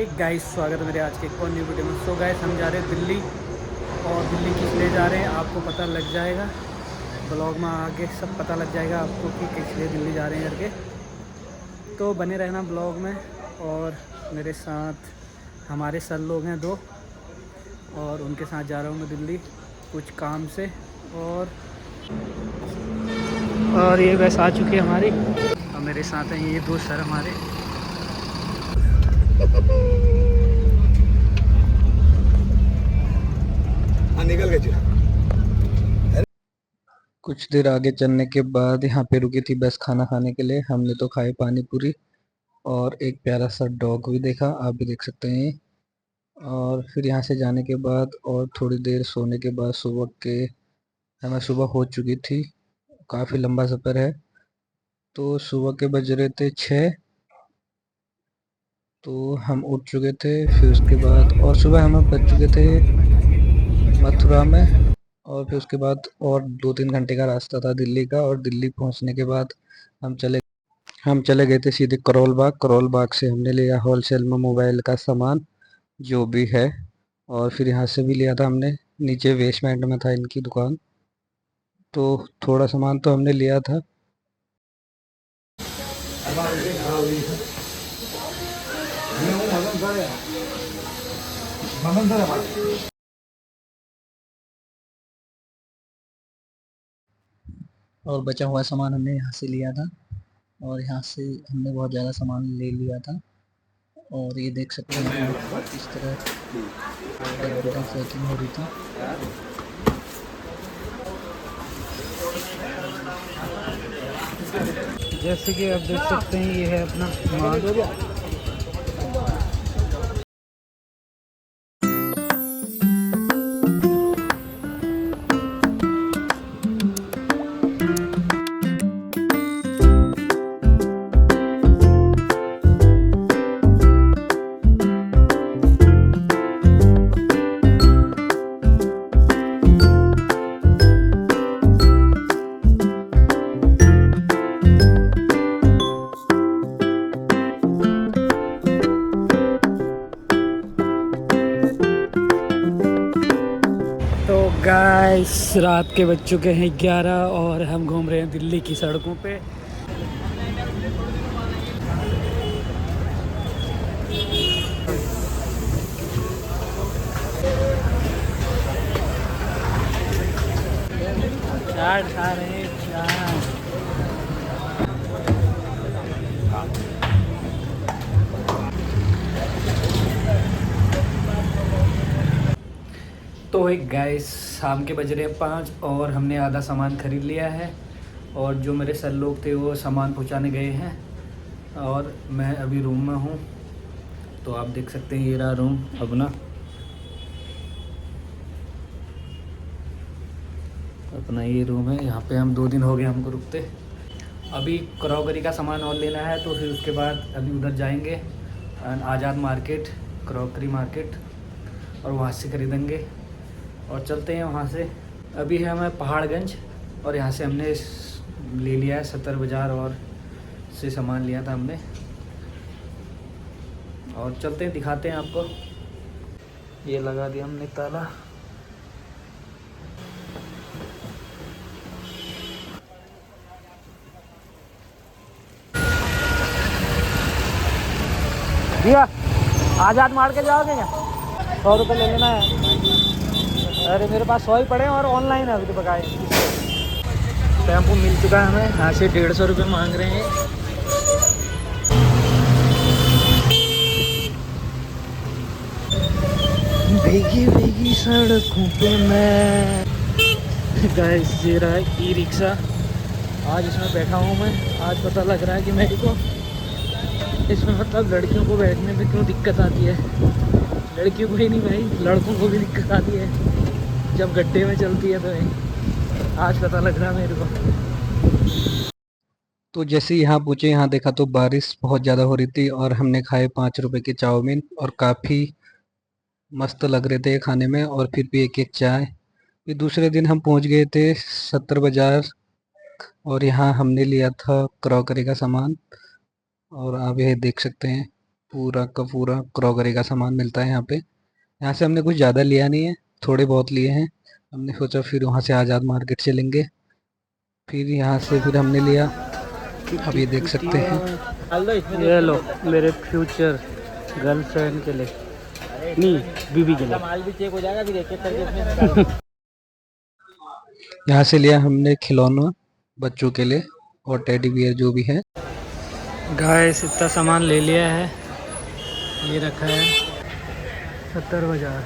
Hey guys, स्वागत है मेरे आज के एक और न्यू वीडियो में। सो गाइस, हम जा रहे हैं दिल्ली। और दिल्ली किस लिए जा रहे हैं आपको पता लग जाएगा, ब्लॉग में आगे सब पता लग जाएगा आपको कि किस लिए दिल्ली जा रहे हैं करके। तो बने रहना ब्लॉग में। और मेरे साथ हमारे सर लोग हैं 2, और उनके साथ जा रहा हूँ मैं दिल्ली कुछ काम से। और ये बस आ चुकी है हमारी, और मेरे साथ हैं ये 2 सर हमारे। निकल गए। कुछ देर आगे चलने के बाद यहाँ पे रुकी थी बस खाना खाने के लिए। हमने तो खाई पानी पूरी और एक प्यारा सा डॉग भी देखा, आप भी देख सकते हैं। और फिर यहाँ से जाने के बाद और थोड़ी देर सोने के बाद हमें सुबह हो चुकी थी। काफ़ी लंबा सफ़र है। तो सुबह के बज रहे थे 6, तो हम उठ चुके थे। फिर उसके बाद और सुबह हमें बज चुके थे मथुरा में। और फिर उसके बाद और 2-3 घंटे का रास्ता था दिल्ली का। और दिल्ली पहुंचने के बाद हम चले गए थे सीधे करोल बाग। करोल बाग से हमने लिया होलसेल में मोबाइल का सामान जो भी है। और फिर यहाँ से भी लिया था हमने, नीचे बेसमेंट में था इनकी दुकान। तो थोड़ा सामान तो हमने लिया था। और बचा हुआ सामान हमने यहाँ से लिया था। और यहाँ से हमने बहुत ज़्यादा सामान ले लिया था। और ये देख सकते हैं आप इस तरह पैकिंग हो रही थी। जैसे कि आप देख सकते हैं, ये है अपना माल। तो गाइस, रात के बज चुके हैं 11 और हम घूम रहे हैं दिल्ली की सड़कों पे। चाट खा रहे हैं, चाट। तो एक गाइस, शाम के बज रहे हैं 5 और हमने आधा सामान ख़रीद लिया है। और जो मेरे सर लोग थे वो सामान पहुंचाने गए हैं, और मैं अभी रूम में हूं। तो आप देख सकते हैं, ये रहा रूम अपना ये रूम है। यहाँ पे हम 2 दिन हो गए हमको रुकते। अभी क्रॉकरी का सामान और लेना है, तो फिर उसके बाद अभी उधर जाएंगे आज़ाद मार्केट, क्रॉकरी मार्केट, और वहाँ से ख़रीदेंगे और चलते हैं वहाँ से। अभी है हमें पहाड़गंज, और यहाँ से हमने ले लिया है 70 बाज़ार, और से सामान लिया था हमने। और चलते हैं, दिखाते हैं आपको। ये लगा दिया हमने ताला। भैया, आज़ाद मार के जाओगे क्या? 100 रुपये ले लेना है। अरे मेरे पास 100 ही पड़े हैं, और ऑनलाइन है अभी तो बकाए। टेम्पो मिल चुका है हमें, यहाँ से 150 रुपये मांग रहे हैं। भीगी भीगी सड़कों पे मैं गाइस, ये रहा है ई रिक्शा। आज इसमें बैठा हूँ मैं। आज पता लग रहा है कि मेरे को इसमें मतलब लड़कियों को बैठने में क्यों दिक्कत आती है। लड़कियों को ही नहीं भाई, लड़कों को भी दिक्कत आती है जब गड्ढे में चलती है। तो आज पता लग रहा है मेरे को। तो जैसे यहाँ पूछे, यहाँ देखा तो बारिश बहुत ज़्यादा हो रही थी। और हमने खाए 5 रुपए के चाउमीन, और काफ़ी मस्त लग रहे थे खाने में। और फिर भी एक चाय। फिर दूसरे दिन हम पहुँच गए थे 70 बाज़ार, और यहाँ हमने लिया था क्रॉकरी का सामान। और आप ये देख सकते हैं। पूरा का पूरा क्रॉकरी का सामान मिलता है यहाँ पे। यहाँ से हमने कुछ ज़्यादा लिया नहीं है, थोड़े बहुत लिए हैं। हमने सोचा फिर वहाँ से आज़ाद मार्केट चलेंगे, फिर यहाँ से फिर हमने लिया, अब ये देख सकते हैं। ये लो मेरे फ्यूचर गर्लफ्रेंड के लिए, नहीं बीबी के लिए। माल भी चेक हो जाएगा फिर एक एक करके। यहाँ से लिया हमने खिलौना बच्चों के लिए और टेडी बियर जो भी है। गाइस इतना सामान ले लिया है, ये रखा है 70,000।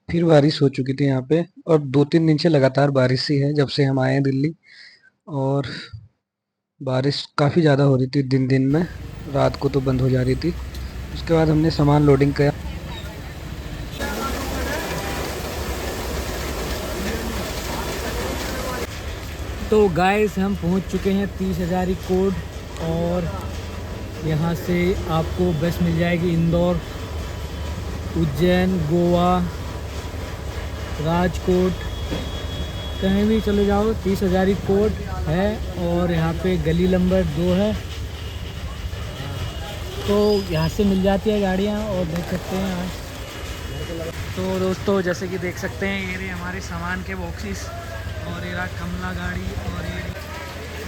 फिर बारिश हो चुकी थी यहाँ पे, और 2-3 दिन से लगातार बारिश ही है जब से हम आए हैं दिल्ली। और बारिश काफ़ी ज़्यादा हो रही थी दिन दिन में, रात को तो बंद हो जा रही थी। उसके बाद हमने सामान लोडिंग किया। तो गाइस हम पहुंच चुके हैं 30,000 कोड, और यहाँ से आपको बस मिल जाएगी इंदौर, उज्जैन, गोवा, राजकोट, कहीं भी चले जाओ 30,000 कोड है। और यहाँ पे गली नंबर 2 है, तो यहाँ से मिल जाती है गाड़ियाँ, और देख सकते हैं आज। तो दोस्तों जैसे कि देख सकते हैं ये रहे हमारे सामान के बॉक्सेस, और ये रहा कमला गाड़ी, और ये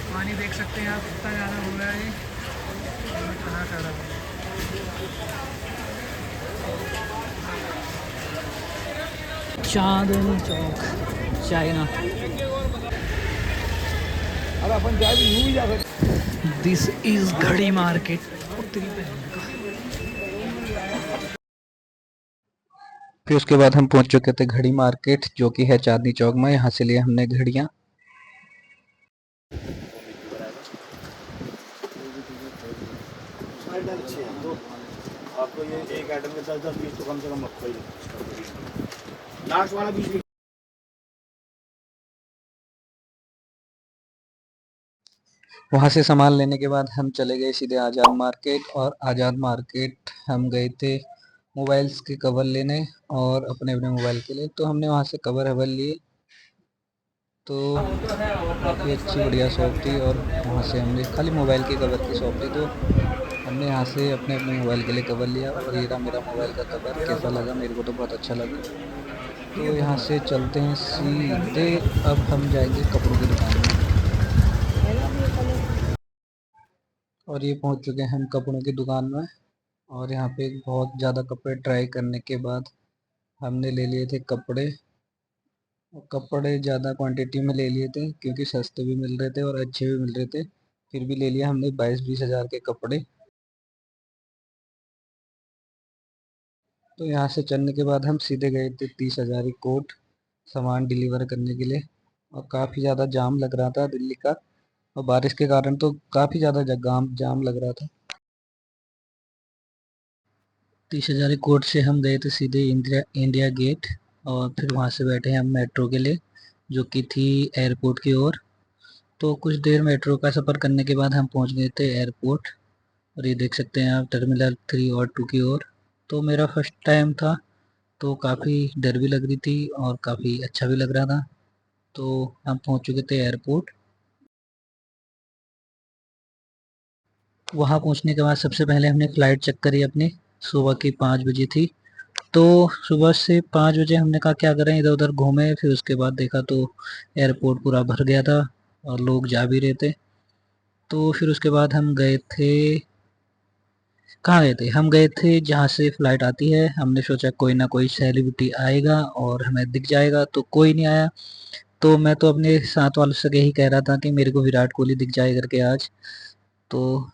पानी देख सकते हैं आप कितना ज़्यादा हो रहा है, कहाँ खड़ा है। चांदनी चौक, चाइना। अब अपन जाए यूं ही जा सकते। दिस इज घड़ी मार्केट। फिर उसके बाद हम पहुंच चुके थे घड़ी मार्केट, जो कि है चांदनी चौक में। यहाँ से लिए हमने घड़ियाँ। आपको ये एक आइटम के 10-10 पीस तो कम से कम रखो ही। लास्ट वाला 20। वहाँ से सामान लेने के बाद हम चले गए सीधे आज़ाद मार्केट, और आज़ाद मार्केट हम गए थे मोबाइल्स के कवर लेने और अपने अपने मोबाइल के लिए। तो हमने वहाँ से कवर हवर लिए, तो काफ़ी अच्छी बढ़िया शॉप थी, और वहाँ से हमने खाली मोबाइल के कवर की शॉप थी, तो हमने यहाँ से अपने अपने मोबाइल के लिए कवर लिया। और ये रहा मेरा मोबाइल का कवर, कैसा लगा? मेरे को तो बहुत अच्छा लगा। तो यहाँ से चलते हैं सीधे, अब हम जाएंगे कपड़ों की दुकान में। और ये पहुँच चुके हैं हम कपड़ों की दुकान में, और यहाँ पे बहुत ज़्यादा कपड़े ट्राई करने के बाद हमने ले लिए थे कपड़े। कपड़े ज़्यादा क्वांटिटी में ले लिए थे, क्योंकि सस्ते भी मिल रहे थे और अच्छे भी मिल रहे थे। फिर भी ले लिया हमने 22-20 हज़ार के कपड़े। तो यहाँ से चलने के बाद हम सीधे गए थे 30,000 कोट सामान डिलीवर करने के लिए। और काफ़ी ज़्यादा जाम लग रहा था दिल्ली का, और बारिश के कारण तो काफ़ी ज़्यादा जाम लग रहा था। 30,000 कोट से हम गए थे सीधे इंडिया गेट, और फिर वहाँ से बैठे हम मेट्रो के लिए, जो कि थी एयरपोर्ट की ओर। तो कुछ देर मेट्रो का सफ़र करने के बाद हम पहुँच गए थे एयरपोर्ट। और ये देख सकते हैं आप टर्मिनल 3 और 2 की ओर। तो मेरा फर्स्ट टाइम था, तो काफ़ी डर भी लग रही थी और काफ़ी अच्छा भी लग रहा था। तो हम पहुँच चुके थे एयरपोर्ट। वहाँ पहुँचने के बाद सबसे पहले हमने फ़्लाइट चेक करी अपनी, सुबह की 5 बजे थी। तो सुबह से 5 बजे हमने कहा क्या करें, इधर उधर घूमे। फिर उसके बाद देखा तो एयरपोर्ट पूरा भर गया था और लोग जा भी रहे थे। तो फिर उसके बाद हम गए थे, कहाँ गए थे, हम गए थे जहाँ से फ़्लाइट आती है। हमने सोचा कोई ना कोई सेलिब्रिटी आएगा और हमें दिख जाएगा, तो कोई नहीं आया। तो मैं तो अपने साथ वालों से यही कह रहा था कि मेरे को विराट कोहली दिख जाए करके आज। तो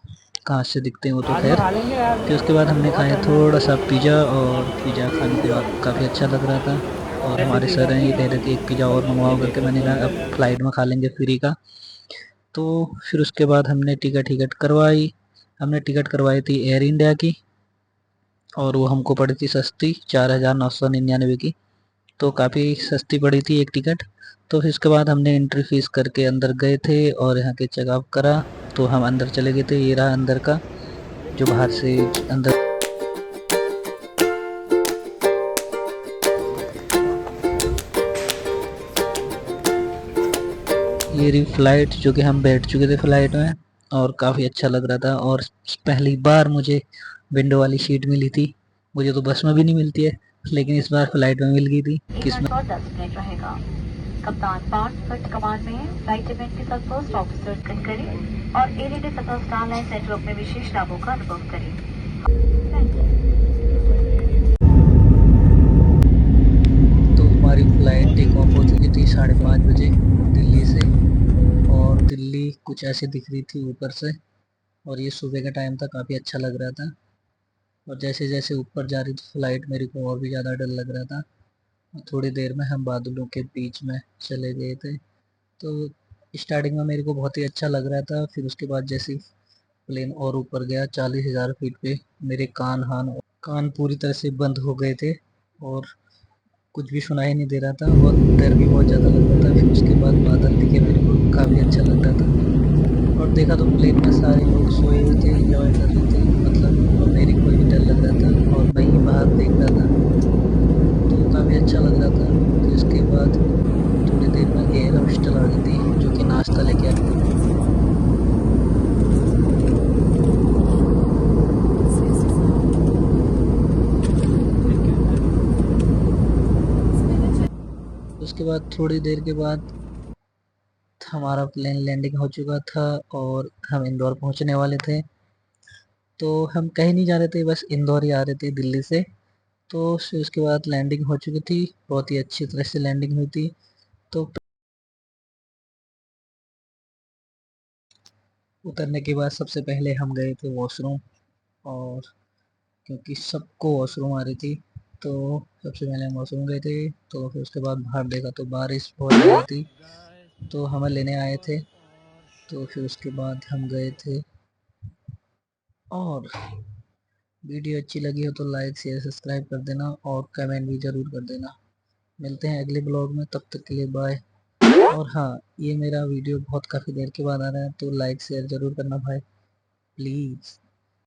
कहाँ से दिखते हैं वो तो खैर। फिर उसके बाद हमने खाया थोड़ा सा पिज़्ज़ा, और पिज़्ज़ा खाने के बाद काफ़ी अच्छा लग रहा था। और हमारे सर हैं ये कह रहे थे एक पिज़्ज़ा और मंगवाओ करके। मैंने कहा अब फ्लाइट में खा लेंगे फ्री का। तो फिर उसके बाद हमने टिकट करवाई। हमने टिकट करवाई थी एयर इंडिया की, और वो हमको पड़ी थी सस्ती 4,999 की। तो काफ़ी सस्ती पड़ी थी एक टिकट। तो फिर उसके बाद हमने एंट्री फीस करके अंदर गए थे और यहाँ के चेकआउट करा, तो हम अंदर चले गए थे। ये रहा अंदर का, जो बाहर से अंदर। मेरी फ़्लाइट, जो कि हम बैठ चुके थे फ़्लाइट में और काफ़ी अच्छा लग रहा था। और पहली बार मुझे विंडो वाली सीट मिली थी। मुझे तो बस में भी नहीं मिलती है, लेकिन इस बार फ़्लाइट में मिल गई थी। 1 घंटा और 10 मिनट रहेगा। कप्तान पार्थ फर्स्ट कमांड में है। फ्लाइट अटेंडेंट के साथ फर्स्ट ऑफिसर कन करें और एयरइंडिया तथा स्टारलाइन नेटवर्क में विशेष लाभों का अनुभव करें। तो हमारी फ़्लाइट टेक ऑफ हो चुकी थी 5:30 बजे दिल्ली से, और दिल्ली कुछ ऐसे दिख रही थी ऊपर से, और ये सुबह का टाइम था, काफ़ी अच्छा लग रहा था। और जैसे जैसे ऊपर जा रही थी फ़्लाइट, मेरे को और भी ज़्यादा डर लग रहा था। और थोड़ी देर में हम बादलों के बीच में चले गए थे। तो स्टार्टिंग में मेरे को बहुत ही अच्छा लग रहा था, फिर उसके बाद जैसे ही प्लेन और ऊपर गया 40,000 फीट पे, मेरे कान पूरी तरह से बंद हो गए थे और कुछ भी सुनाई नहीं दे रहा था, और डर भी बहुत ज़्यादा लग रहा था। फिर उसके बाद बादल दिखे, मेरे को काफ़ी अच्छा लग रहा था। और देखा तो प्लेन में सारे लोग सोए हुए थे, एंजॉय कर रहे थे, मतलब, और मेरे को भी डर लग रहा था और मैं ही बाहर देख रहा था, तो काफ़ी अच्छा लग रहा था। फिर उसके बाद थोड़ी देर में एयर होस्टल आ गई थी, जो कि नाश्ता लेके आई थी। उसके बाद थोड़ी देर के बाद हमारा प्लेन लैंडिंग हो चुका था और हम इंदौर पहुंचने वाले थे। तो हम कहीं नहीं जा रहे थे, बस इंदौर ही आ रहे थे दिल्ली से। तो फिर उसके बाद लैंडिंग हो चुकी थी, बहुत ही अच्छी तरह से लैंडिंग हुई थी। तो उतरने के बाद सबसे पहले हम गए थे वॉशरूम, और क्योंकि सबको वॉशरूम आ रही थी, तो सबसे पहले हम वॉशरूम गए थे। तो फिर उसके बाद बाहर देखा तो बारिश बहुत ज़्यादा थी, तो हमें लेने आए थे। तो फिर उसके बाद हम गए थे, और वीडियो अच्छी लगी हो तो लाइक शेयर सब्सक्राइब कर देना और कमेंट भी ज़रूर कर देना। मिलते हैं अगले ब्लॉग में, तब तक के लिए बाय। और हाँ, ये मेरा वीडियो बहुत काफ़ी देर के बाद आ रहा है, तो लाइक शेयर ज़रूर करना भाई, प्लीज़।